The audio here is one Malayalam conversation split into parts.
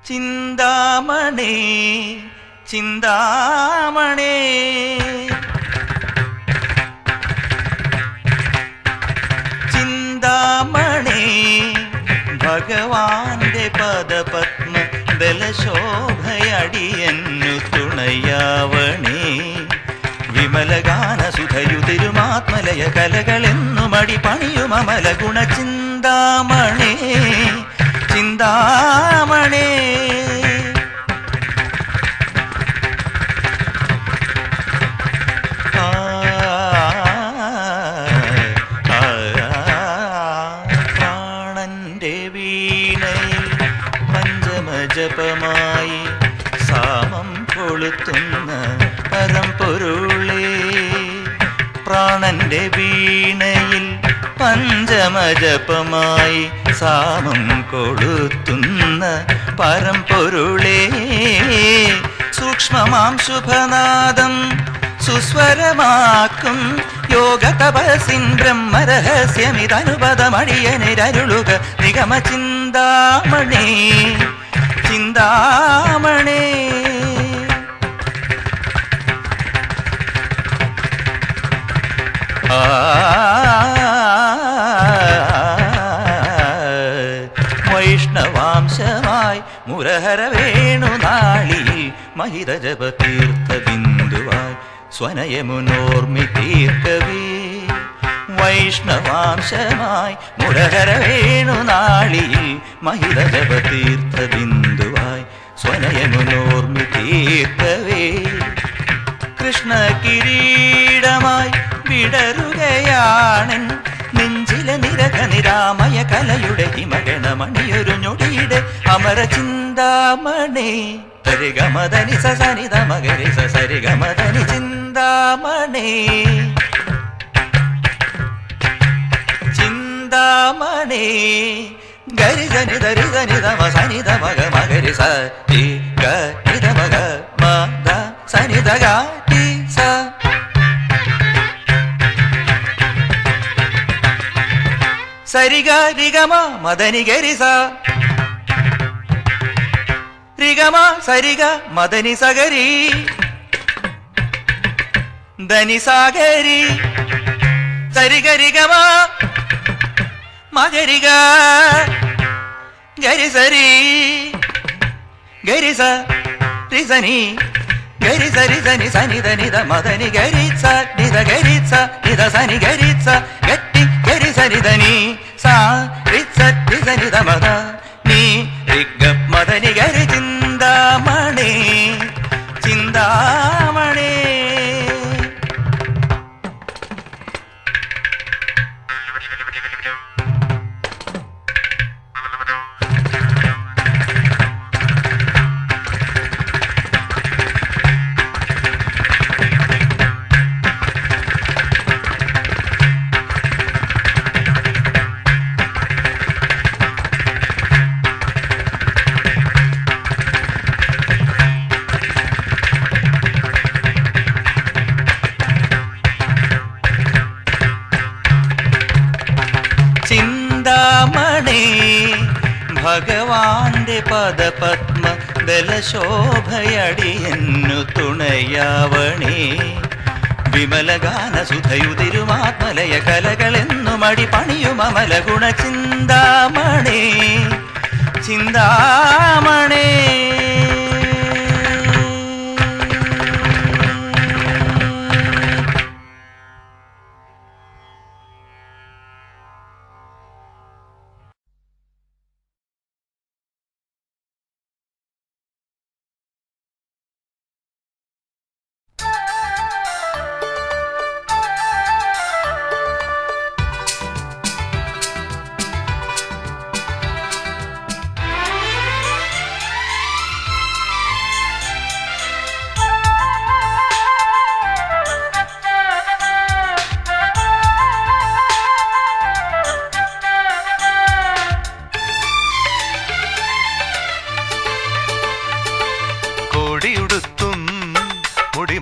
ചിന്താമണി ചിന്താമണി ചിന്താമണി ഭഗവാന്റെ പദപത്മ ദലശോഭയടിയന്നു തുണയാവണി വിമലഗാന സുധയുതിരുമാത്മലയ കലകളെന്നു മടി പണിയുമമല ഗുണ ചിന്താമണി ചിന്താമണി പ്രാണന്റെ വീണയിൽ പഞ്ചമജപമായി സാമം കൊളുത്തുന്ന പരമ്പൊരുളേ പ്രാണന്റെ വീണയിൽ പഞ്ചമജപമായി സാമം കൊളുത്തുന്ന പരമ്പൊരുളേ സൂക്ഷ്മമാം ശുഭനാദം സുസ്വരമാക്കും യോഗ തപസിൻ ബ്രഹ്മരഹസ്യമിതനുപദമടിയനിരരുളുക നിഗമ ചിന്താമണി ചിന്താമണി വൈഷ്ണവാംശമായി മുരഹര വേണുനാളിയിൽ മഹിത ജപതീർത്ഥ ബിന്ദുവായി സ്വനയമുനോർമ്മി തീർക്കവേ വൈഷ്ണവാംശമായി മുരഹര വേണുനാളിയിൽ മഹിത ജപതീർത്ഥ ബിന്ദുവായി സ്വനയമുനോർമ്മി തീർക്കവേ കൃഷ്ണ കിരീടമായി വിടരുകയാണൻ നെഞ്ചിലെ നിരക നിരാമയ കലയുടെ ഹിമഗണമണിയൊരു ഞൊടിയുടെ അമര ചിന്താമണി സരിഗമദനി സനിത മകരി സരിഗമദനി ചിന്താമണി ചിന്താമണി ഗരി ജനി ദരി ജനി ദമ സനിത മഗ മകരി സി ഗ മഗ മദ സനിത ഗ ടി സ സരിഗ രിഗമ മദനി ഗരി സ രിഗമ സരിഗ മദനി സഗരി ധനി സാഗരി സരിഗ രിഗമ മഗരിഗ ഗരി സരി ഗരി സ റിസനി ഗരി സരി സനി സനി ധനി ധ മദനി ഗരി സ നിധ ഗരി സ നിധ സനി ഗരി സ ഗട്ടി ഗരി സനി ധനി സാ റിസ റിസനി ധ മദ നീ രിഗ മദനി ഗരി ചിന്താമണി ചിന്താമണി ചിന്താമണി ഭഗവാന്റെ പദപത്മ ദലശോഭയടിയന്നു തുണയാവണി വിമലഗാന സുധയുതിരുമാത്മലയ കലകളെന്നു മടി പണിയുമമല ഗുണ ചിന്താമണി ചിന്താമണി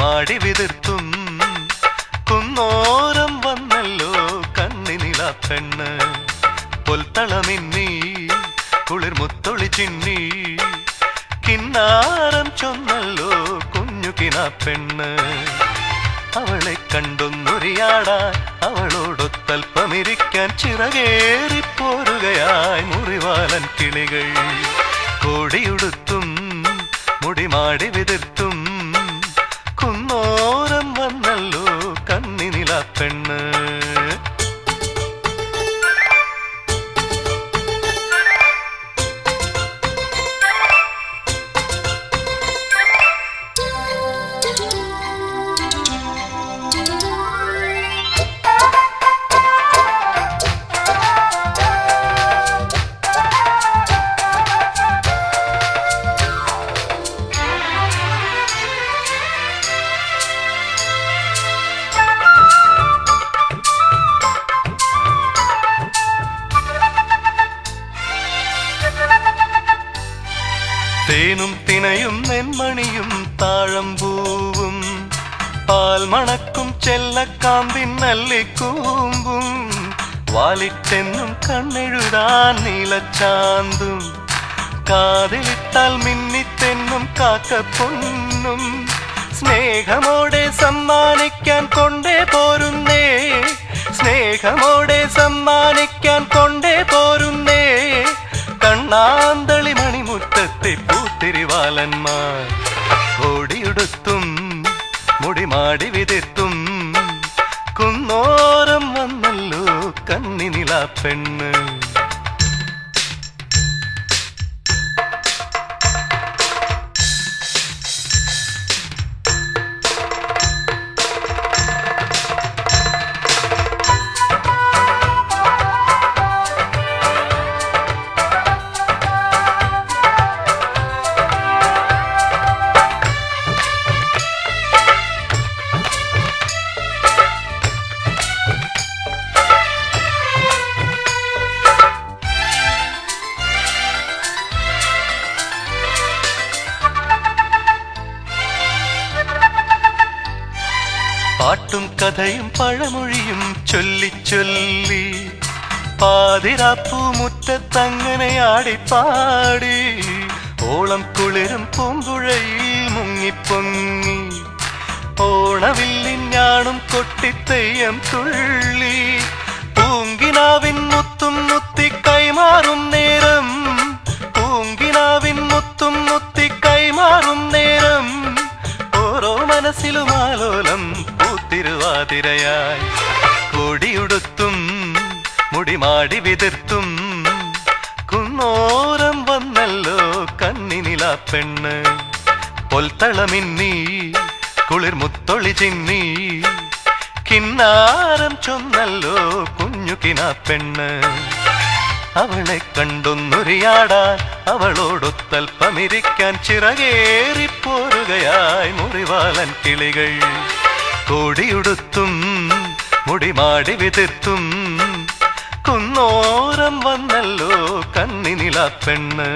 മാടി വിതിർത്തും കുന്നോരം വന്നല്ലോ കണ്ണിനില പെണ്ണ് പൊൽത്തളമിന്നി കുളിർ മുത്തൊളി ചിന്നി കിന്നാരം ചൊന്നല്ലോ കുഞ്ഞു കിനാപ്പെണ്ണ്. അവളെ കണ്ടൊന്നൊരിയാടാൻ അവളോടൊത്തൽപ്പമിരിക്കാൻ ചിറകേറിപ്പോരുകയായി മുറിവാലൻ കിളികൾ. കോടിയുടുത്തും മുടിമാടി വിതിർത്തും കുന്നോരം വന്നല്ലോ കണ്ണിനിലാപ്പെണ്ണ്. തേനും തിനയും നെന്മണിയും താഴമ്പൂവും പാൽ മണക്കും ചെല്ലക്കാമ്പിൻ നല്ലിക്കൂമ്പും വാലിട്ടെന്നും കണ്ണെഴുതാൻ നീലച്ചാന്തും കാതിലിട്ടാൽ മിന്നിത്തെന്നും കാക്കപ്പൊന്നും സ്നേഹമോടെ സമ്മാനിക്കാൻ കൊണ്ടേ പോരുന്നേ, സ്നേഹമോടെ സമ്മാനിക്കാൻ കൊണ്ടേ പോരുന്നേ. കണ്ണാന്തളി മണിമുറ്റത്തെ പൂത്തിരിവാലന്മാർ ഓടിയുടുത്തും മുടിമാടി വിതിർത്തും കുന്നോരം വന്നല്ലോ കണ്ണിനിലാപ്പെണ്ണ്. പാട്ടും കഥയും പഴമൊഴിയും ചൊല്ലിച്ചൊല്ലി പാതിരാപ്പൂ മുറ്റത്തങ്ങനെയാടിപ്പാടി ഓളം കുളിരും പൂമ്പുഴയിൽ മുങ്ങിപ്പൊങ്ങി ഓണവില്ലിൻ ഞാണും കൊട്ടിത്തെയ്യം തുള്ളി പൂങ്കിനാവിൻ മുത്തും മുത്തി കൈമാറും നേരം, പൂങ്കിനാവിൻ മുത്തും മുത്തി കൈമാറും നേരം ഓരോ മനസ്സിലും ആലോലം പൂത്തിരുവാതിരയായി. കൊടിയുടുത്തും മുടിമാടി വിതിർത്തും കുന്നോരം വന്നല്ലോ കണ്ണിനിലാപ്പെണ്ണ്. പൊൽത്തളമിന്നീ കുളിർ മുത്തൊളി ചിന്നി കിന്നാരം ചൊന്നല്ലോ കുഞ്ഞു കിനാപ്പെണ്ണ്. അവളെ കണ്ടൊന്നൊരിയാടാൻ അവളോടൊത്തൽപ്പമിരിക്കാൻ ചിറകേറിപ്പോരുകയായി മുറിവാലൻ കിളികൾ. കോടിയുടുത്തും മുടിമാടി വിതിർത്തും കുന്നോരം വന്നല്ലോ കണ്ണിനിലാപ്പെണ്ണ്.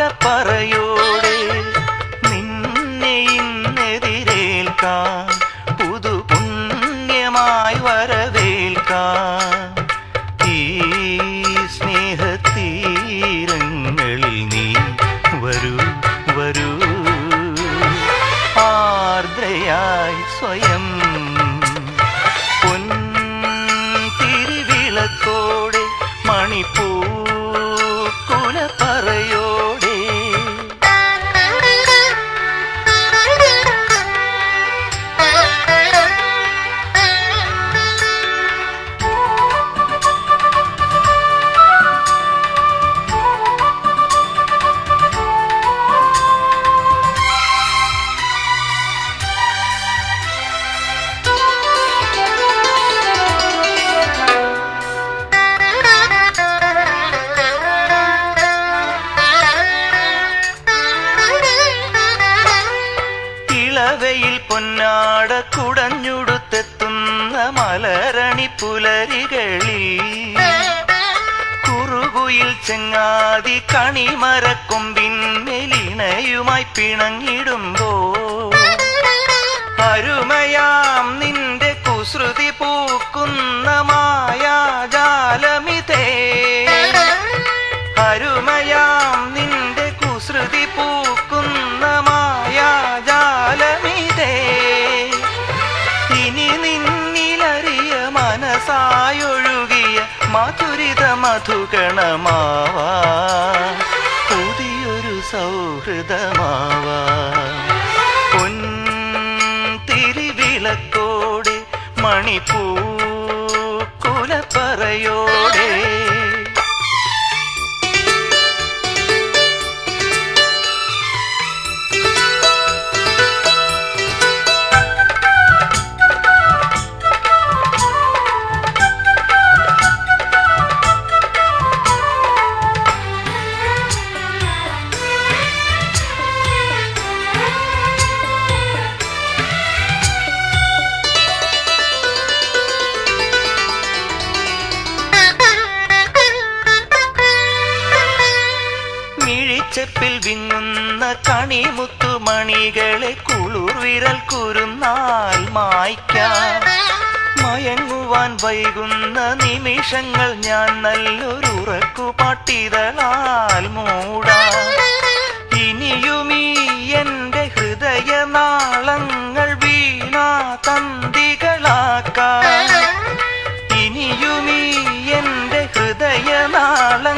മണിപ്പൂക്കുലപ്പറയോടെ നിന്നെ ഇന്നെതിരേൽക്കാൻ പുതുപുണ്യമായി വരവേൽക്കാൻ ഈ സ്നേഹത്തീരങ്ങളിൽ നീ വരൂ വരൂ ആർദ്രയായി സ്വയം പൊൻതിരിവിളക്കോടെ മണിപ്പൂക്കുലപ്പറയോടെ പൊന്നാട കുടഞ്ഞുടുത്തെത്തുന്ന മലരണി പുലരികളിൽ കുറുകുയിൽ ചെങ്ങാതി കണിമരക്കൊമ്പിൻ മെലിണയുമായി പിണങ്ങിടുമ്പോ അരുമയാം നിന്റെ കുസൃതി പൂക്കുന്ന മായാജാലമിതേ അരുമയാം നിന്റെ കുസൃതി പൂക്കുന്ന മായാജാലമിതേ ഇനി നിന്നിലറിയ മനസായൊഴുകിയ മധുരിത മധുഗണമാവാ പുതിയൊരു സൗഹൃദമാവാ പൊൻതിരിവിളക്കോടെ മണിപ്പൂക്കുലപ്പറയോടെ ചെപ്പിൽ വിങ്ങുന്ന കണിമുത്തുമണികളെ കുളിർവിരൽ കുരുന്നാൽ മായ്ക്കാൻ മയങ്ങുവാൻ വൈകുന്ന നിമിഷങ്ങൾ ഞാൻ നല്ലൊരു ഉറക്കുപാട്ടിതളാൽ മൂടാം ഇനിയുമീ എൻ്റെ ഹൃദയനാളങ്ങൾ വീണാ തന്തികളാക്കാൻ ഇനിയുമീ എൻ്റെ ഹൃദയനാളങ്ങൾ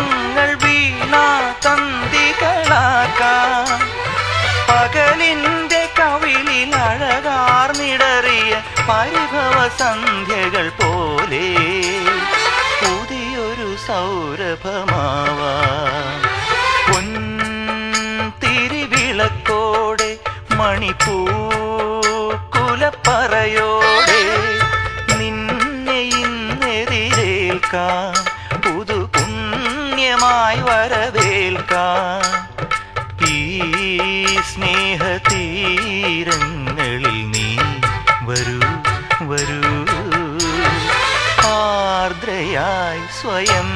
വീണാ തന്തികളാക്കാൻ പകലിൻ്റെ കവിളിൽ അഴകാർന്നിടറിയ പരിഭവ സന്ധ്യകൾ പോലെ പുതിയൊരു സൗരഭമാവാ പൊൻതിരിവിളക്കോടെ മണിപ്പൂക്കുലപ്പറയോടെ നിന്നെ ഇന്നെതിരേൽക്കാം പുതുപുണ്യമായി വരവേൽക്കാം ഈ സ്നേഹതീരങ്ങളിൽ നീ വരൂ വരൂ ആർദ്രയായി സ്വയം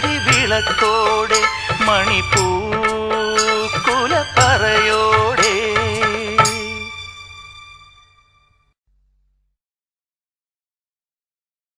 പൊൻതിരിവിളക്കോടെ മണിപ്പൂക്കുലപ്പറയോടെ